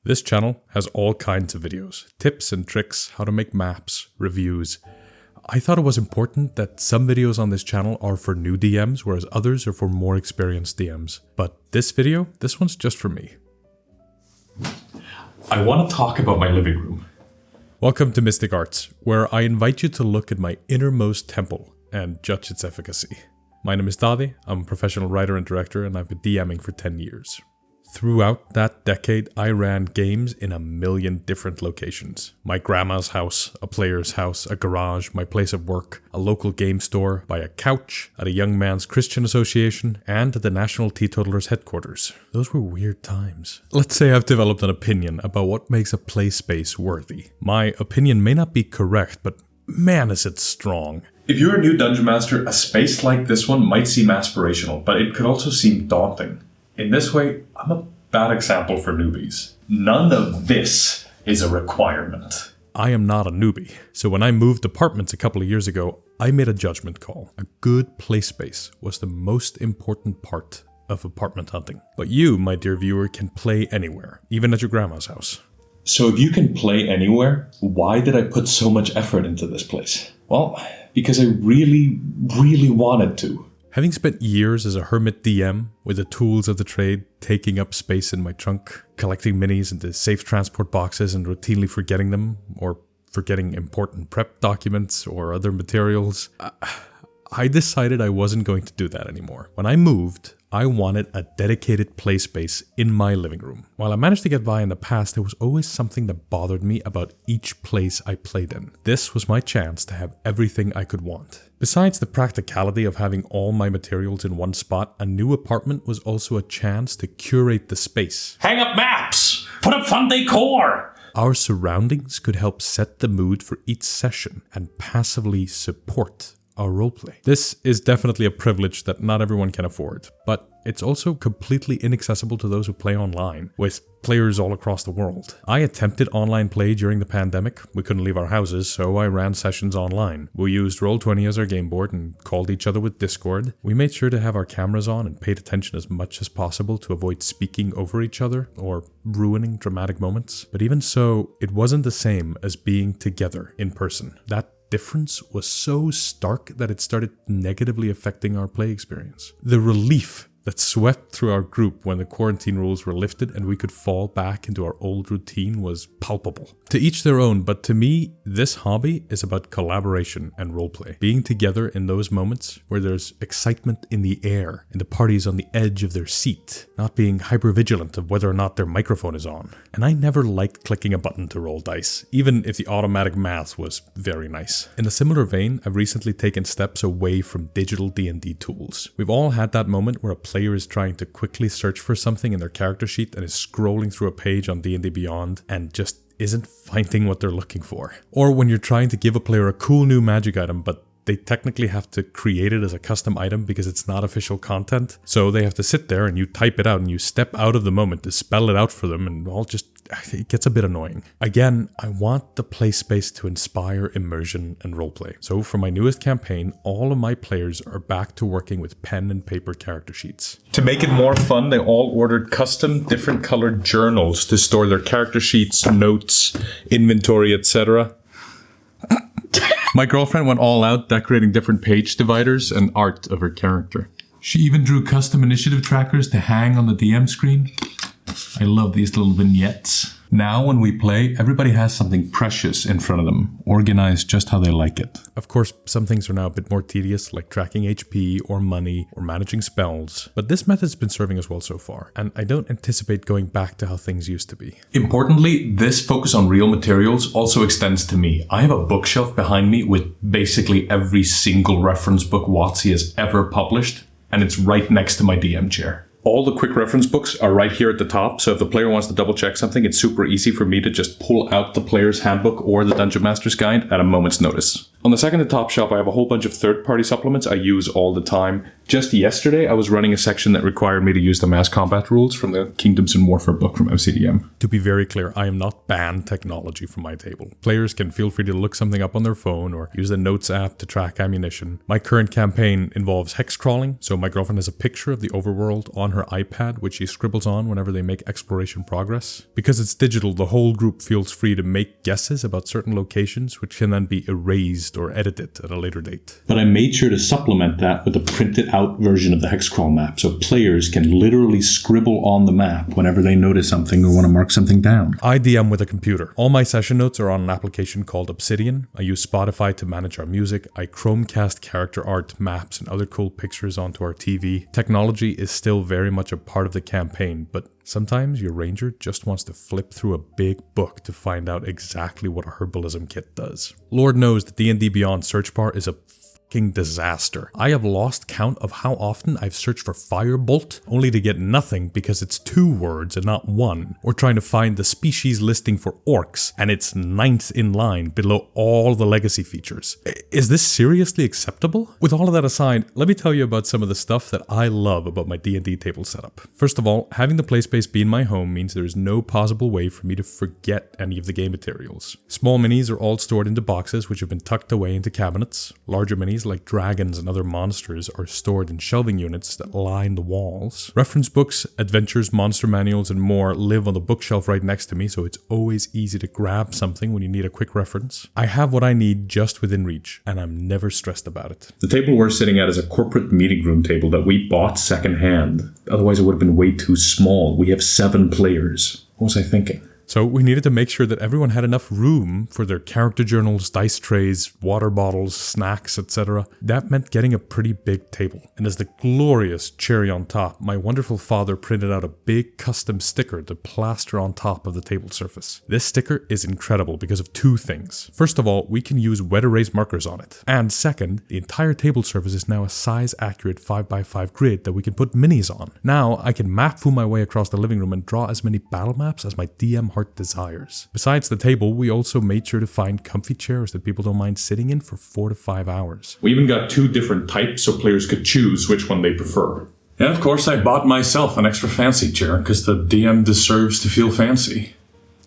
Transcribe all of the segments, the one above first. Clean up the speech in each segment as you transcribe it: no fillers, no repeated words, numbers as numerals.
This channel has all kinds of videos, tips and tricks, how to make maps, reviews. I thought it was important that some videos on this channel are for new DMs, whereas others are for more experienced DMs. But this one's just for me. I want to talk about my living room. Welcome to Mystic Arts, where I invite you to look at my innermost temple and judge its efficacy. My name is Daði, I'm a professional writer and director, and I've been DMing for 10 years. Throughout that decade, I ran games in a million different locations. My grandma's house, a player's house, a garage, my place of work, a local game store, by a couch, at a young man's Christian association, and at the National Teetotalers headquarters. Those were weird times. Let's say I've developed an opinion about what makes a playspace worthy. My opinion may not be correct, but man is it strong. If you're a new dungeon master, a space like this one might seem aspirational, but it could also seem daunting. In this way, I'm a bad example for newbies. None of this is a requirement. I am not a newbie, so when I moved apartments a couple of years ago, I made a judgment call. A good play space was the most important part of apartment hunting. But you, my dear viewer, can play anywhere, even at your grandma's house. So if you can play anywhere, why did I put so much effort into this place? Well, because I really wanted to. Having spent years as a hermit DM, with the tools of the trade taking up space in my trunk, collecting minis into safe transport boxes and routinely forgetting them, or forgetting important prep documents or other materials, I decided I wasn't going to do that anymore. When I moved, I wanted a dedicated play space in my living room. While I managed to get by in the past, there was always something that bothered me about each place I played in. This was my chance to have everything I could want. Besides the practicality of having all my materials in one spot, a new apartment was also a chance to curate the space. Hang up maps! Put up fun decor! Our surroundings could help set the mood for each session and passively support our roleplay. This is definitely a privilege that not everyone can afford, but it's also completely inaccessible to those who play online, with players all across the world. I attempted online play during the pandemic. We couldn't leave our houses, so I ran sessions online. We used Roll20 as our game board and called each other with Discord. We made sure to have our cameras on and paid attention as much as possible to avoid speaking over each other or ruining dramatic moments. But even so, it wasn't the same as being together in person. That difference was so stark that it started negatively affecting our play experience. The relief that swept through our group when the quarantine rules were lifted and we could fall back into our old routine was palpable. To each their own, but to me, this hobby is about collaboration and roleplay. Being together in those moments where there's excitement in the air and the party's on the edge of their seat, not being hypervigilant of whether or not their microphone is on. And I never liked clicking a button to roll dice, even if the automatic math was very nice. In a similar vein, I've recently taken steps away from digital D&D tools. We've all had that moment where a player is trying to quickly search for something in their character sheet and is scrolling through a page on D&D Beyond and just isn't finding what they're looking for. Or when you're trying to give a player a cool new magic item, but they technically have to create it as a custom item because it's not official content. So they have to sit there and you type it out and you step out of the moment to spell it out for them, and it gets a bit annoying. Again, I want the play space to inspire immersion and roleplay. So for my newest campaign, all of my players are back to working with pen and paper character sheets. To make it more fun, they all ordered custom different colored journals to store their character sheets, notes, inventory, etc. My girlfriend went all out decorating different page dividers and art of her character. She even drew custom initiative trackers to hang on the DM screen. I love these little vignettes. Now when we play, everybody has something precious in front of them, organized just how they like it. Of course, some things are now a bit more tedious, like tracking HP or money or managing spells, but this method's been serving us well so far, and I don't anticipate going back to how things used to be. Importantly, this focus on real materials also extends to me. I have a bookshelf behind me with basically every single reference book WotC has ever published, and it's right next to my DM chair. All the quick reference books are right here at the top, so if the player wants to double check something, it's super easy for me to just pull out the player's handbook or the Dungeon Master's Guide at a moment's notice. On the second to top shelf, I have a whole bunch of third-party supplements I use all the time. Just yesterday, I was running a section that required me to use the mass combat rules from the Kingdoms and Warfare book from MCDM. To be very clear, I am not banning technology from my table. Players can feel free to look something up on their phone or use the Notes app to track ammunition. My current campaign involves hex crawling, so my girlfriend has a picture of the overworld on her iPad, which she scribbles on whenever they make exploration progress. Because it's digital, the whole group feels free to make guesses about certain locations, which can then be erased or edited at a later date. But I made sure to supplement that with a printed out version of the hexcrawl map, so players can literally scribble on the map whenever they notice something or want to mark something down. I DM with a computer. All my session notes are on an application called Obsidian. I use Spotify to manage our music. I Chromecast character art, maps, and other cool pictures onto our TV. Technology is still very much a part of the campaign, but sometimes your ranger just wants to flip through a big book to find out exactly what a herbalism kit does. Lord knows the D&D Beyond search bar is a fucking disaster. I have lost count of how often I've searched for firebolt only to get nothing because it's 2 words and not 1, or trying to find the species listing for orcs and it's 9th in line below all the legacy features. Is this seriously acceptable? With all of that aside, let me tell you about some of the stuff that I love about my D&D table setup. First of all, having the playspace be in my home means there is no possible way for me to forget any of the game materials. Small minis are all stored into boxes which have been tucked away into cabinets. Larger minis like dragons and other monsters are stored in shelving units that line the walls. Reference books, adventures, monster manuals, and more live on the bookshelf right next to me, so it's always easy to grab something when you need a quick reference. I have what I need just within reach, and I'm never stressed about it. The table we're sitting at is a corporate meeting room table that we bought secondhand. Otherwise it would have been way too small. We have 7 players. What was I thinking? So we needed to make sure that everyone had enough room for their character journals, dice trays, water bottles, snacks, etc. That meant getting a pretty big table. And as the glorious cherry on top, my wonderful father printed out a big custom sticker to plaster on top of the table surface. This sticker is incredible because of 2 things. First of all, we can use wet erase markers on it. And second, the entire table surface is now a size-accurate 5x5 grid that we can put minis on. Now I can map my way across the living room and draw as many battle maps as my DM heart desires. Besides the table, we also made sure to find comfy chairs that people don't mind sitting in for 4 to 5 hours. We even got 2 different types so players could choose which one they prefer. And of course I bought myself an extra fancy chair because the DM deserves to feel fancy.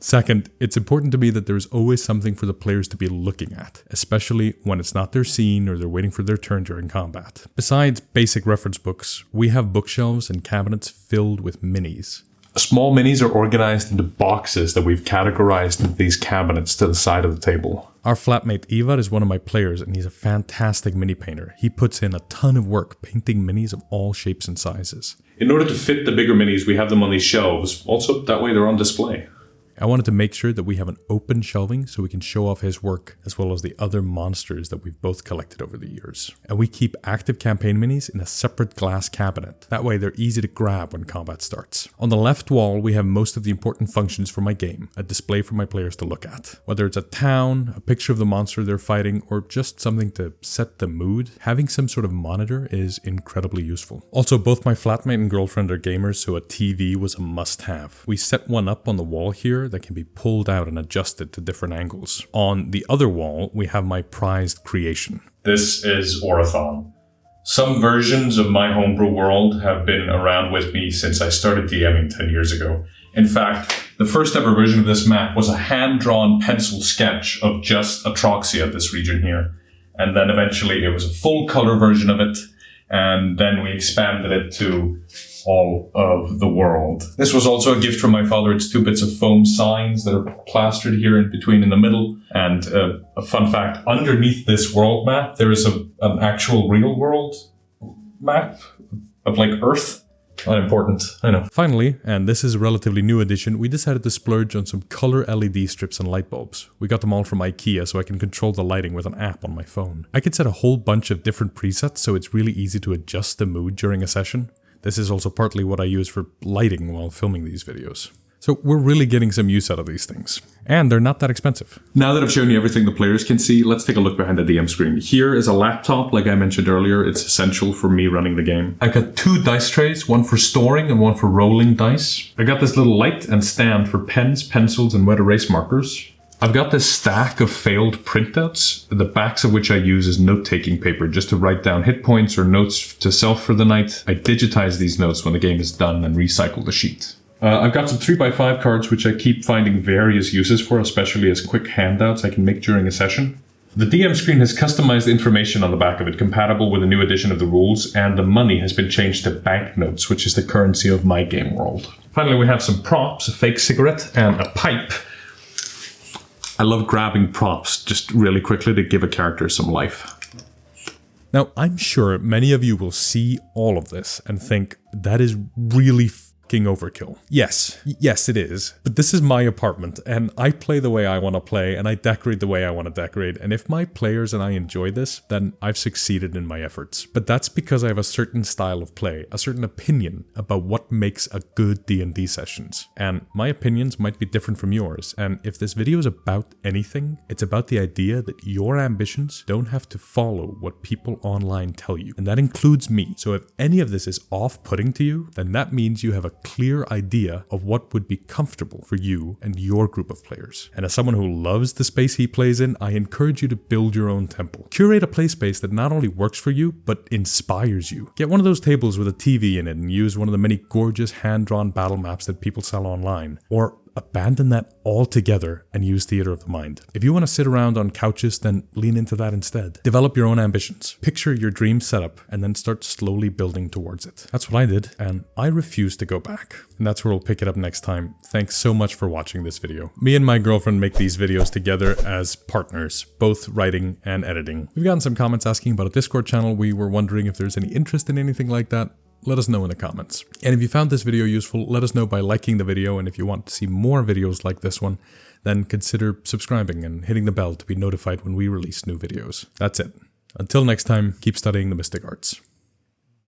Second, it's important to me that there's always something for the players to be looking at, especially when it's not their scene or they're waiting for their turn during combat. Besides basic reference books, we have bookshelves and cabinets filled with minis. Small minis are organized into boxes that we've categorized into these cabinets to the side of the table. Our flatmate Ivar is one of my players and he's a fantastic mini painter. He puts in a ton of work painting minis of all shapes and sizes. In order to fit the bigger minis, we have them on these shelves. Also, that way they're on display. I wanted to make sure that we have an open shelving so we can show off his work as well as the other monsters that we've both collected over the years. And we keep active campaign minis in a separate glass cabinet. That way they're easy to grab when combat starts. On the left wall we have most of the important functions for my game, a display for my players to look at. Whether it's a town, a picture of the monster they're fighting, or just something to set the mood, having some sort of monitor is incredibly useful. Also, both my flatmate and girlfriend are gamers, so a TV was a must-have. We set one up on the wall here that can be pulled out and adjusted to different angles. On the other wall, we have my prized creation. This is Orathon. Some versions of my homebrew world have been around with me since I started DMing 10 years ago. In fact, the first ever version of this map was a hand-drawn pencil sketch of just Atroxia, this region here. And then eventually it was a full-color version of it, and then we expanded it to all of the world. This was also a gift from my father. It's 2 bits of foam signs that are plastered here in between in the middle. And a fun fact, underneath this world map, there is an actual real world map of like Earth. Not important, I know. Finally, and this is a relatively new addition, we decided to splurge on some color LED strips and light bulbs. We got them all from IKEA so I can control the lighting with an app on my phone. I could set a whole bunch of different presets so it's really easy to adjust the mood during a session. This is also partly what I use for lighting while filming these videos. So we're really getting some use out of these things. And they're not that expensive. Now that I've shown you everything the players can see, let's take a look behind the DM screen. Here is a laptop, like I mentioned earlier. It's essential for me running the game. I've got 2 dice trays, one for storing and one for rolling dice. I got this little light and stand for pens, pencils, and wet erase markers. I've got this stack of failed printouts, the backs of which I use as note-taking paper just to write down hit points or notes to self for the night. I digitize these notes when the game is done and recycle the sheet. I've got some 3x5 cards which I keep finding various uses for, especially as quick handouts I can make during a session. The DM screen has customized information on the back of it, compatible with a new edition of the rules, and the money has been changed to banknotes, which is the currency of my game world. Finally, we have some props, a fake cigarette and a pipe. I love grabbing props just really quickly to give a character some life. Now, I'm sure many of you will see all of this and think that is really fucking overkill. Yes, it is. But this is my apartment, and I play the way I want to play, and I decorate the way I want to decorate. And if my players and I enjoy this, then I've succeeded in my efforts. But that's because I have a certain style of play, a certain opinion about what makes a good D&D sessions. And my opinions might be different from yours. And if this video is about anything, it's about the idea that your ambitions don't have to follow what people online tell you. And that includes me. So if any of this is off-putting to you, then that means you have a clear idea of what would be comfortable for you and your group of players. And as someone who loves the space he plays in, I encourage you to build your own temple. Curate a play space that not only works for you, but inspires you. Get one of those tables with a TV in it and use one of the many gorgeous hand-drawn battle maps that people sell online. Or abandon that altogether and use theater of the mind. If you want to sit around on couches, then lean into that instead. Develop your own ambitions. Picture your dream setup and then start slowly building towards it. That's what I did, and I refuse to go back. And that's where we'll pick it up next time. Thanks so much for watching this video. Me and my girlfriend make these videos together as partners, both writing and editing. We've gotten some comments asking about a Discord channel. We were wondering if there's any interest in anything like that. Let us know in the comments. And if you found this video useful, let us know by liking the video, and if you want to see more videos like this one, then consider subscribing and hitting the bell to be notified when we release new videos. That's it. Until next time, keep studying the mystic arts.